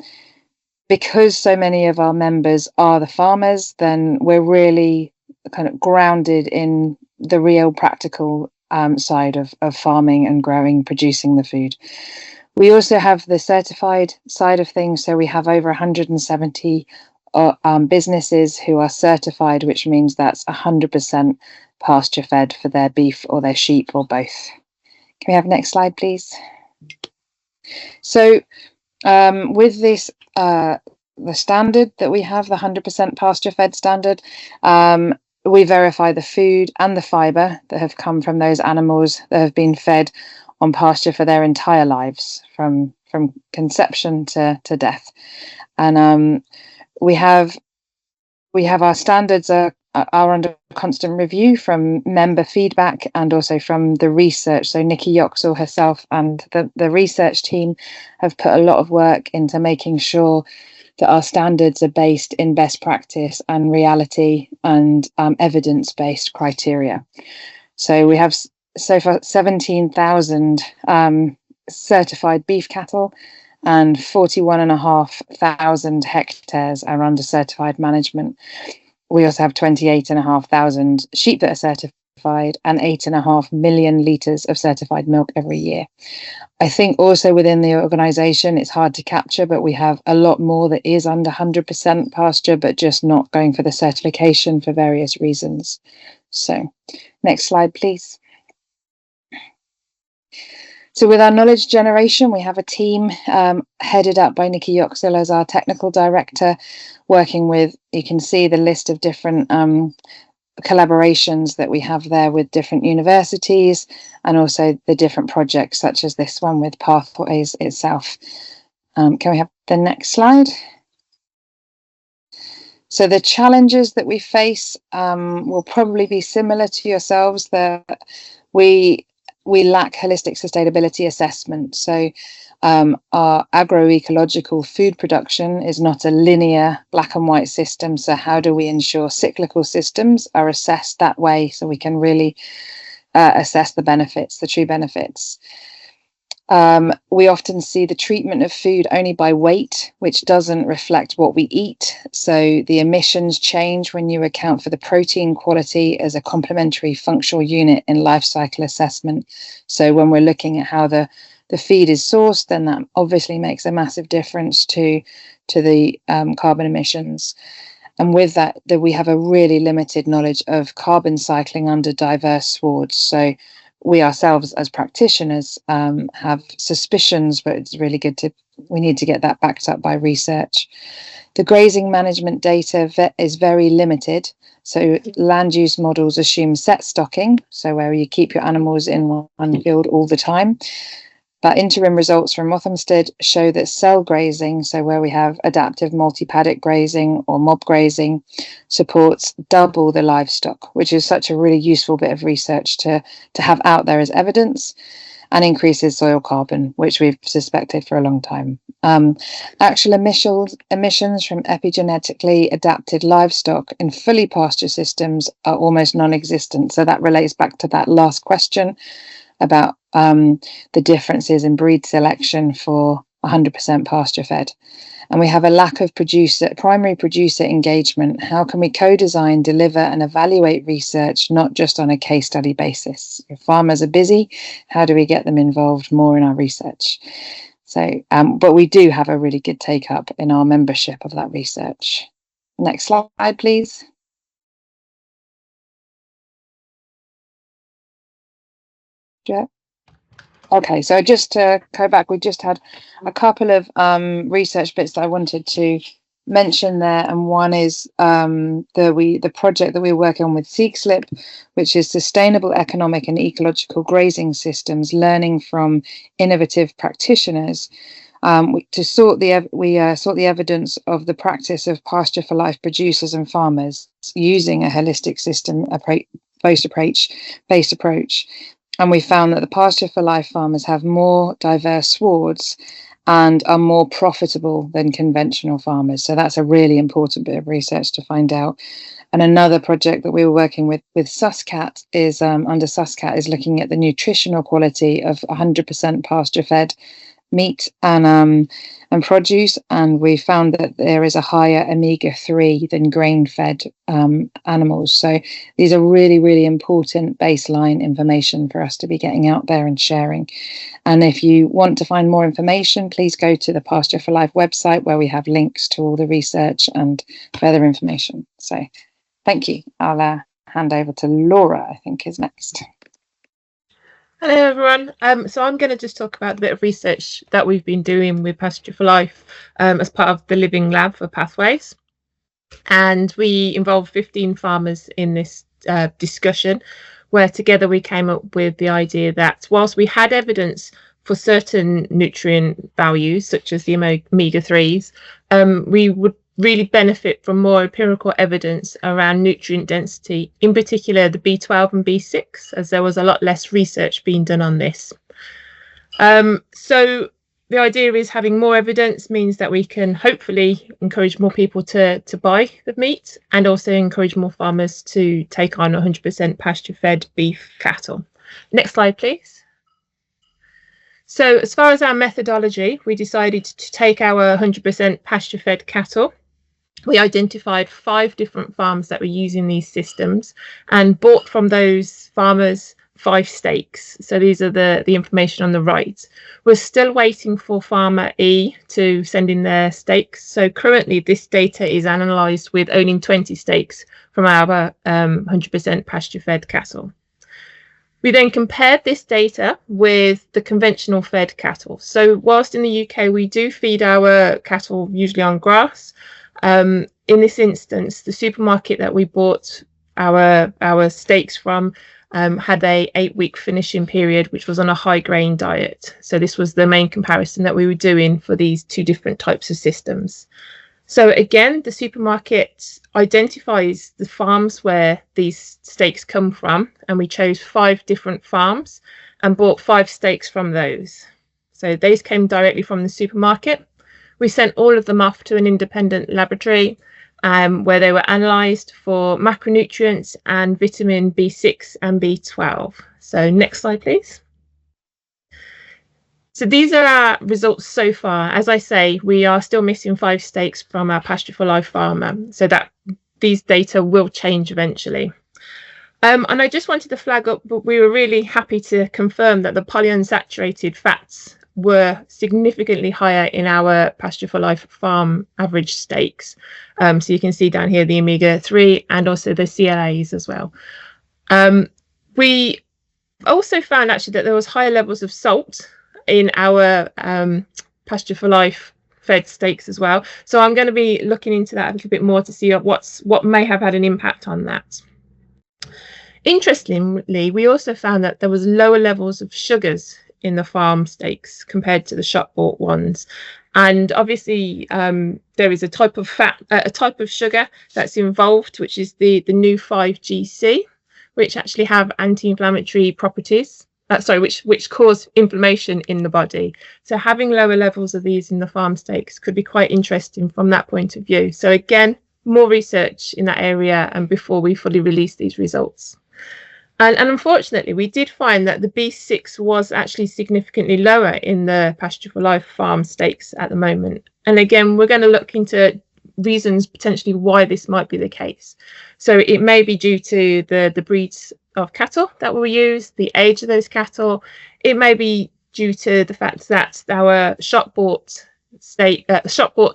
because so many of our members are the farmers, then we're really kind of grounded in the real practical side of farming and growing, producing the food. We also have the certified side of things. So we have over 170 businesses who are certified, which means that's 100% pasture fed for their beef or their sheep or both. Can we have next slide, please? So with this, the standard that we have, the 100% pasture fed standard, we verify the food and the fibre that have come from those animals that have been fed on pasture for their entire lives, from conception to death. And we have our standards are under constant review from member feedback and also from the research. So Nikki Yoxel herself and the research team have put a lot of work into making sure that our standards are based in best practice and reality and evidence-based criteria. So we have so far 17,000 certified beef cattle, and 41,500 hectares are under certified management. We also have 28,500 sheep that are certified and 8.5 million litres of certified milk every year. I think also within the organisation, it's hard to capture, but we have a lot more that is under 100% pasture, but just not going for the certification for various reasons. So next slide, please. So with our knowledge generation, we have a team headed up by Nikki Yoxel as our technical director, working with, you can see the list of different collaborations that we have there with different universities, and also the different projects such as this one with Pathways itself. Can we have the next slide? So the challenges that we face will probably be similar to yourselves. We lack holistic sustainability assessment. So our agroecological food production is not a linear black and white system. So how do we ensure cyclical systems are assessed that way so we can really assess the benefits, the true benefits? We often see the treatment of food only by weight, which doesn't reflect what we eat. So the emissions change when you account for the protein quality as a complementary functional unit in life cycle assessment. So when we're looking at how the feed is sourced, then that obviously makes a massive difference to the carbon emissions. And with that, we have a really limited knowledge of carbon cycling under diverse swards. So we ourselves as practitioners have suspicions, but it's really good we need to get that backed up by research. The grazing management data is very limited. So land use models assume set stocking, so where you keep your animals in one field all the time. But interim results from Rothamsted show that cell grazing, so where we have adaptive multi-paddock grazing or mob grazing, supports double the livestock, which is such a really useful bit of research to have out there as evidence, and increases soil carbon, which we've suspected for a long time. Actual emissions from epigenetically adapted livestock in fully pasture systems are almost non-existent. So that relates back to that last question about the differences in breed selection for 100% pasture-fed. And we have a lack of primary producer engagement. How can we co-design, deliver and evaluate research, not just on a case study basis? If farmers are busy, how do we get them involved more in our research? So, but we do have a really good take-up in our membership of that research. Next slide, please. Yeah. Okay, so just to go back, we just had a couple of research bits that I wanted to mention there, and one is the project that we're working on with SeekSlip, which is sustainable economic and ecological grazing systems, learning from innovative practitioners. We sought the evidence of the practice of pasture for life producers and farmers using a holistic based approach. And we found that the pasture for life farmers have more diverse swards and are more profitable than conventional farmers. So that's a really important bit of research to find out. And another project that we were working with SUSCAT is under SUSCAT is looking at the nutritional quality of 100% pasture-fed meat and produce, and we found that there is a higher omega-3 than grain-fed animals. So these are really, really important baseline information for us to be getting out there and sharing. And if you want to find more information, please go to the Pasture for Life website, where we have links to all the research and further information. So thank you. I'll hand over to Laura, I think is next.
Hello everyone. So I'm going to just talk about a bit of research that we've been doing with Pasture for Life as part of the Living Lab for Pathways. And we involved 15 farmers in this discussion, where together we came up with the idea that whilst we had evidence for certain nutrient values, such as the omega-3s, we would really benefit from more empirical evidence around nutrient density, in particular the B12 and B6, as there was a lot less research being done on this. So the idea is having more evidence means that we can hopefully encourage more people to buy the meat, and also encourage more farmers to take on 100% pasture-fed beef cattle. Next slide, please. So as far as our methodology, we decided to take our 100% pasture-fed cattle. We identified 5 different farms that were using these systems and bought from those farmers 5 steaks. So these are the information on the right. We're still waiting for farmer E to send in their steaks. So currently this data is analysed with owning 20 steaks from our 100% pasture-fed cattle. We then compared this data with the conventional fed cattle. So whilst in the UK we do feed our cattle usually on grass, in this instance, the supermarket that we bought our steaks from had a 8-week finishing period, which was on a high grain diet. So this was the main comparison that we were doing for these two different types of systems. So again, the supermarket identifies the farms where these steaks come from, and we chose 5 different farms and bought 5 steaks from those. So these came directly from the supermarket. We sent all of them off to an independent laboratory where they were analysed for macronutrients and vitamin B6 and B12. So next slide, please. So these are our results so far. As I say, we are still missing 5 steaks from our Pasture for Life farmer, so that these data will change eventually. And I just wanted to flag up, but we were really happy to confirm that the polyunsaturated fats were significantly higher in our Pasture for Life farm average steaks. So you can see down here the omega-3 and also the CLAs as well. We also found actually that there was higher levels of salt in our Pasture for Life fed steaks as well. So I'm going to be looking into that a little bit more to see what may have had an impact on that. Interestingly, we also found that there was lower levels of sugars in the farm steaks compared to the shop bought ones. And obviously there is a type of sugar that's involved, which is the new 5GC, which actually have anti-inflammatory properties. Which cause inflammation in the body. So having lower levels of these in the farm steaks could be quite interesting from that point of view. So again, more research in that area and before we fully release these results. And unfortunately, we did find that the B6 was actually significantly lower in the Pasture for Life farm steaks at the moment. And again, we're going to look into reasons potentially why this might be the case. So it may be due to the breeds of cattle that were used, the age of those cattle. It may be due to the fact that our shop bought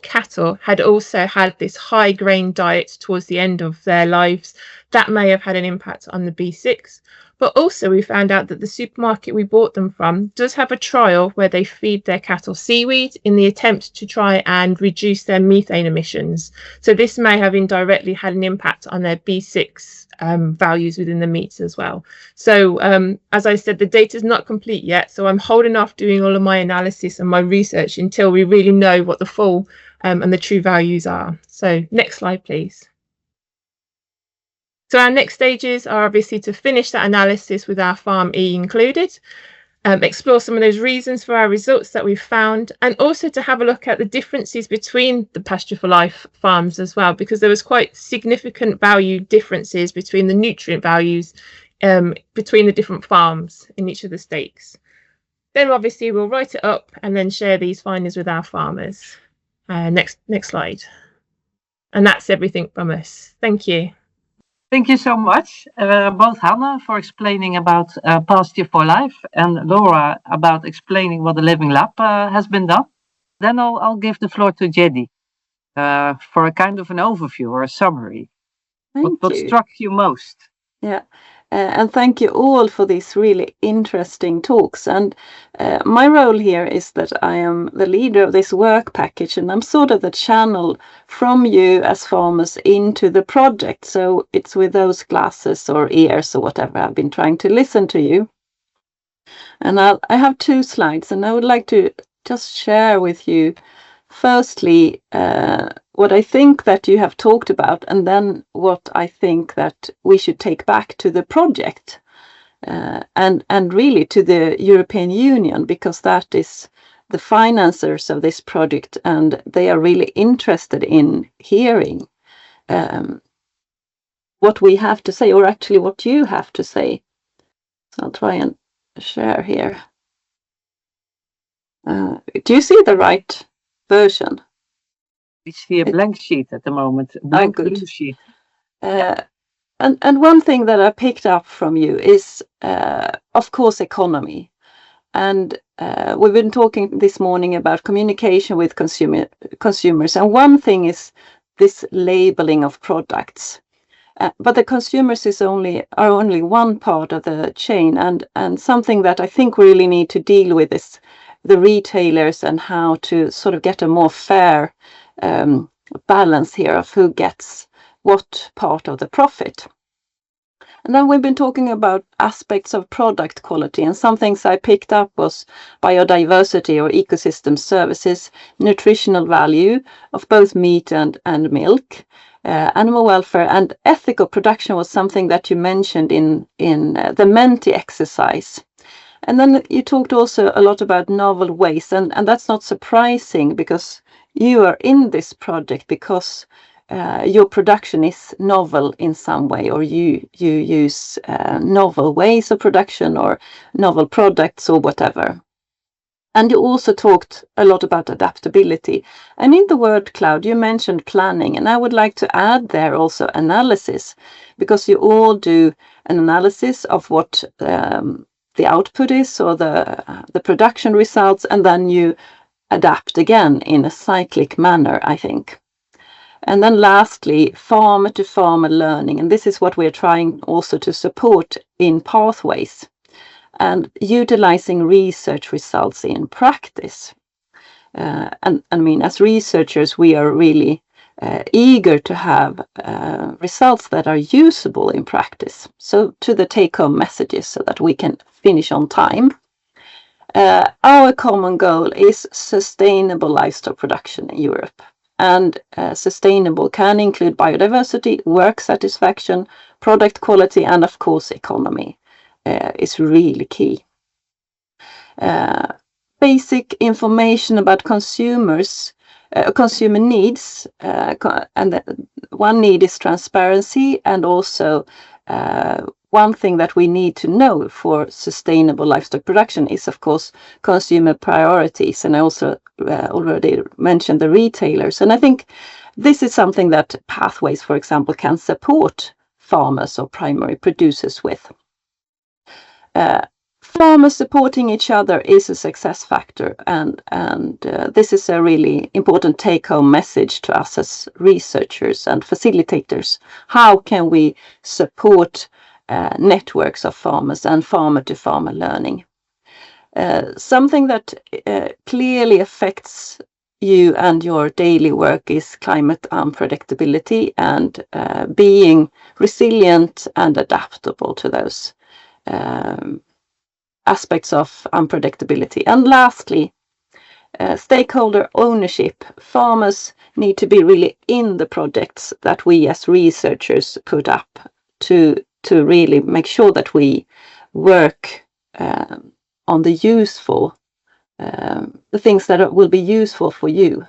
cattle had also had this high grain diet towards the end of their lives. That may have had an impact on the B6. But also we found out that the supermarket we bought them from does have a trial where they feed their cattle seaweed in the attempt to try and reduce their methane emissions. So this may have indirectly had an impact on their B6 values within the meats as well. So as I said, the data is not complete yet. So I'm holding off doing all of my analysis and my research until we really know what the full and the true values are. So next slide, please. So our next stages are obviously to finish that analysis with our Farm E included, explore some of those reasons for our results that we've found, and also to have a look at the differences between the Pasture for Life farms as well, because there was quite significant value differences between the nutrient values between the different farms in each of the steaks. Then obviously we'll write it up and then share these findings with our farmers. Next slide. And that's everything from us. Thank you.
Thank you so much, both Hanna for explaining about Pasture for Life and Laura about explaining what the Living Lab has been done. Then I'll give the floor to Jenny for a kind of an overview or a summary. What struck you most?
Yeah, and thank you all for these really interesting talks. And my role here is that I am the leader of this work package, and I'm sort of the channel from you as farmers into the project. So it's with those glasses or ears or whatever I've been trying to listen to you. And I have 2 slides, and I would like to just share with you firstly what I think that you have talked about, and then what I think that we should take back to the project and really to the European Union, because that is the financiers of this project, and they are really interested in hearing what we have to say, or actually what you have to say. So I'll try and share here. Do you see the right version?
We see a blank sheet at the moment, a blank blue sheet.
And one thing that I picked up from you is, of course, economy. And we've been talking this morning about communication with consumers. And one thing is this labeling of products. But the consumers are only one part of the chain, and something that I think we really need to deal with is the retailers and how to sort of get a more fair balance here of who gets what part of the profit. And then we've been talking about aspects of product quality, and some things I picked up was biodiversity or ecosystem services, nutritional value of both meat and milk, animal welfare, and ethical production was something that you mentioned in the Menti exercise. And then you talked also a lot about novel ways, and that's not surprising because you are in this project because your production is novel in some way, or you use novel ways of production or novel products or whatever. And you also talked a lot about adaptability. And in the word cloud, you mentioned planning, and I would like to add there also analysis, because you all do an analysis of what the output is or the production results, and then you adapt again in a cyclic manner, I think. And then lastly, farmer to farmer learning. And this is what we're trying also to support in Pathways, and utilizing research results in practice. And I mean, as researchers, we are really eager to have results that are usable in practice. So to the take-home messages so that we can finish on time. Our common goal is sustainable livestock production in Europe. And sustainable can include biodiversity, work satisfaction, product quality, and of course economy is really key. Basic information about consumers, consumer needs, and one need is transparency, and also one thing that we need to know for sustainable livestock production is, of course, consumer priorities. And I also already mentioned the retailers. And I think this is something that Pathways, for example, can support farmers or primary producers with. Farmers supporting each other is a success factor, and this is a really important take-home message to us as researchers and facilitators. How can we support networks of farmers and farmer-to-farmer learning? Something that clearly affects you and your daily work is climate unpredictability, and being resilient and adaptable to those aspects of unpredictability. And lastly, stakeholder ownership. Farmers need to be really in the projects that we as researchers put up to really make sure that we work on the useful, the things that will be useful for you.